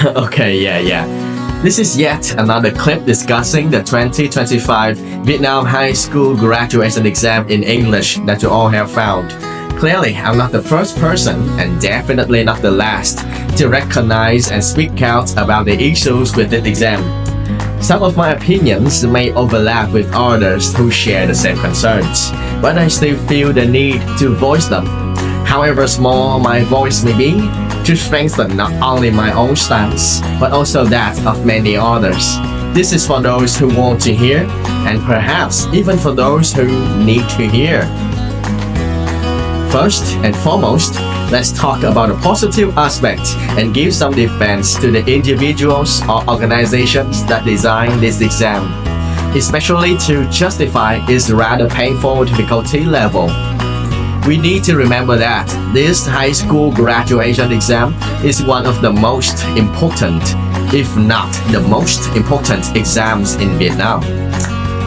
Okay, yeah. This is yet another clip discussing the 2025 Vietnam High School graduation exam in English that you all have found. Clearly, I'm not the first person, and definitely not the last, to recognize and speak out about the issues with this exam. Some of my opinions may overlap with others who share the same concerns, but I still feel the need to voice them. However small my voice may be, to strengthen not only my own stance, but also that of many others. This is for those who want to hear, and perhaps even for those who need to hear. First and foremost, let's talk about the positive aspects and give some defense to the individuals or organizations that design this exam, especially to justify its rather painful difficulty level. We need to remember that this high school graduation exam is one of the most important, if not the most important exams in Vietnam.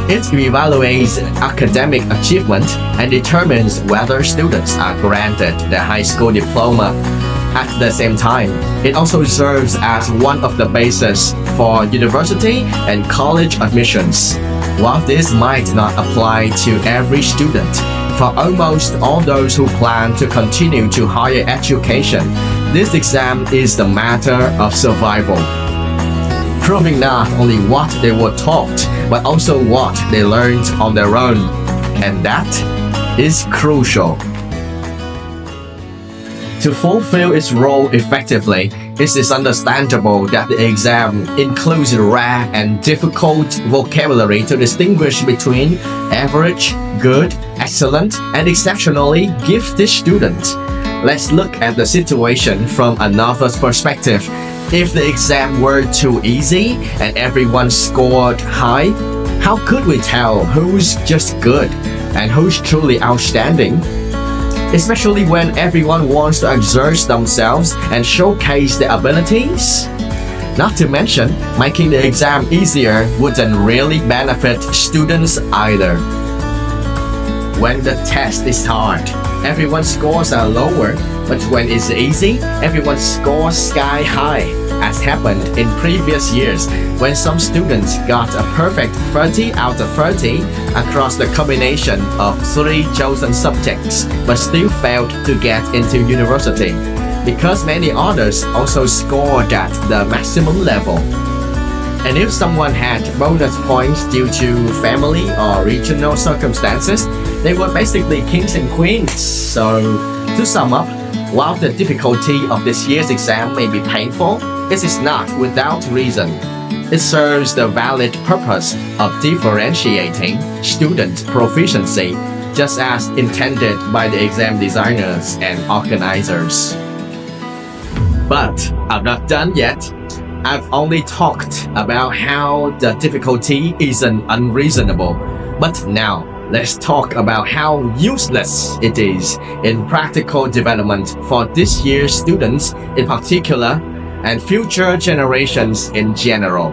It evaluates academic achievement and determines whether students are granted the high school diploma. At the same time, it also serves as one of the bases for university and college admissions. While this might not apply to every student, for almost all those who plan to continue to higher education, this exam is the matter of survival, proving not only what they were taught, but also what they learned on their own. And that is crucial. To fulfill its role effectively, it is understandable that the exam includes rare and difficult vocabulary to distinguish between average, good, excellent, and exceptionally gifted students. Let's look at the situation from another perspective. If the exam were too easy and everyone scored high, how could we tell who's just good and who's truly outstanding? Especially when everyone wants to exert themselves and showcase their abilities. Not to mention, making the exam easier wouldn't really benefit students either. When the test is hard, everyone's scores are lower, but when it's easy, everyone's scores sky high, as happened in previous years when some students got a perfect 30 out of 30 across the combination of 3 chosen subjects, but still failed to get into university, because many others also scored at the maximum level. And if someone had bonus points due to family or regional circumstances, they were basically kings and queens. So, to sum up, while the difficulty of this year's exam may be painful, it is not without reason. It serves the valid purpose of differentiating student proficiency, just as intended by the exam designers and organizers. But I'm not done yet. I've only talked about how the difficulty isn't unreasonable, but now let's talk about how useless it is in practical development for this year's students in particular and future generations in general.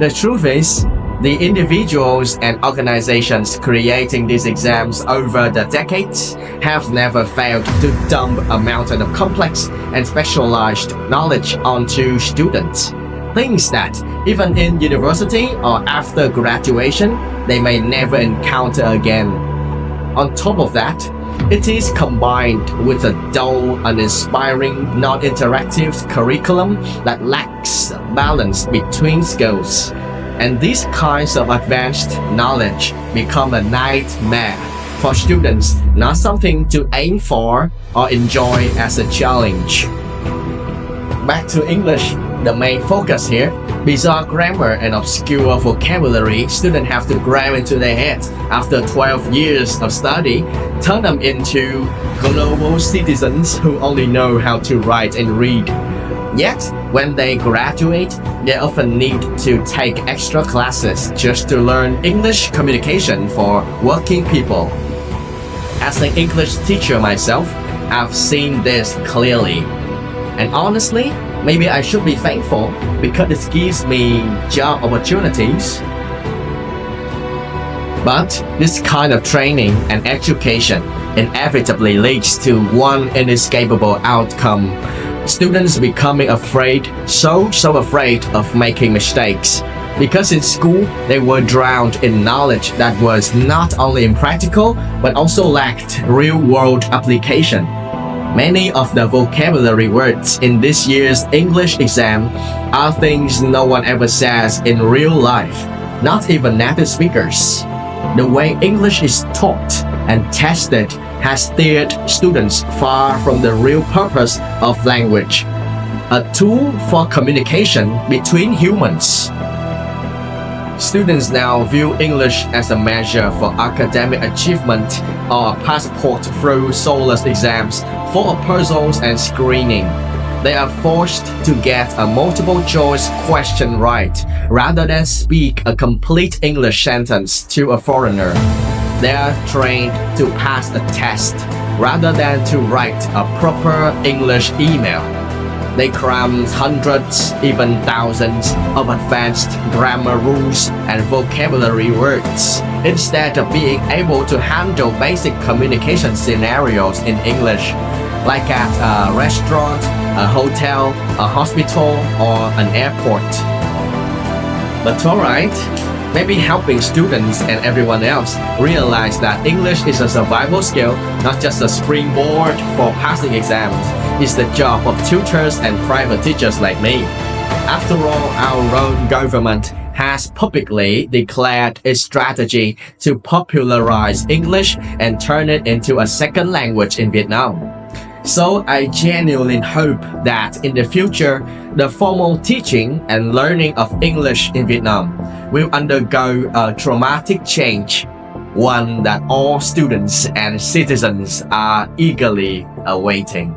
The truth is, the individuals and organizations creating these exams over the decades have never failed to dump a mountain of complex and specialized knowledge onto students. Things that, even in university or after graduation, they may never encounter again. On top of that, it is combined with a dull, uninspiring, non-interactive curriculum that lacks balance between skills. And these kinds of advanced knowledge become a nightmare for students, not something to aim for or enjoy as a challenge. Back to English, the main focus here, bizarre grammar and obscure vocabulary students have to cram into their heads after 12 years of study, turn them into global citizens who only know how to write and read. Yet, when they graduate, they often need to take extra classes just to learn English communication for working people. As an English teacher myself, I've seen this clearly. And honestly, maybe I should be thankful because it gives me job opportunities. But this kind of training and education inevitably leads to one inescapable outcome: Students becoming afraid, so afraid of making mistakes. Because in school, they were drowned in knowledge that was not only impractical, but also lacked real-world application. Many of the vocabulary words in this year's English exam are things no one ever says in real life, not even native speakers. The way English is taught and tested has steered students far from the real purpose of language, a tool for communication between humans. Students now view English as a measure for academic achievement or a passport through soulless exams for appraisals and screening. They are forced to get a multiple choice question right rather than speak a complete English sentence to a foreigner. They are trained to pass a test rather than to write a proper English email. They cram hundreds, even thousands of advanced grammar rules and vocabulary words instead of being able to handle basic communication scenarios in English, like at a restaurant, a hotel, a hospital, or an airport. But alright, maybe helping students and everyone else realize that English is a survival skill, not just a springboard for passing exams. It's the job of tutors and private teachers like me. After all, our own government has publicly declared its strategy to popularize English and turn it into a second language in Vietnam. So I genuinely hope that in the future, the formal teaching and learning of English in Vietnam will undergo a dramatic change, one that all students and citizens are eagerly awaiting.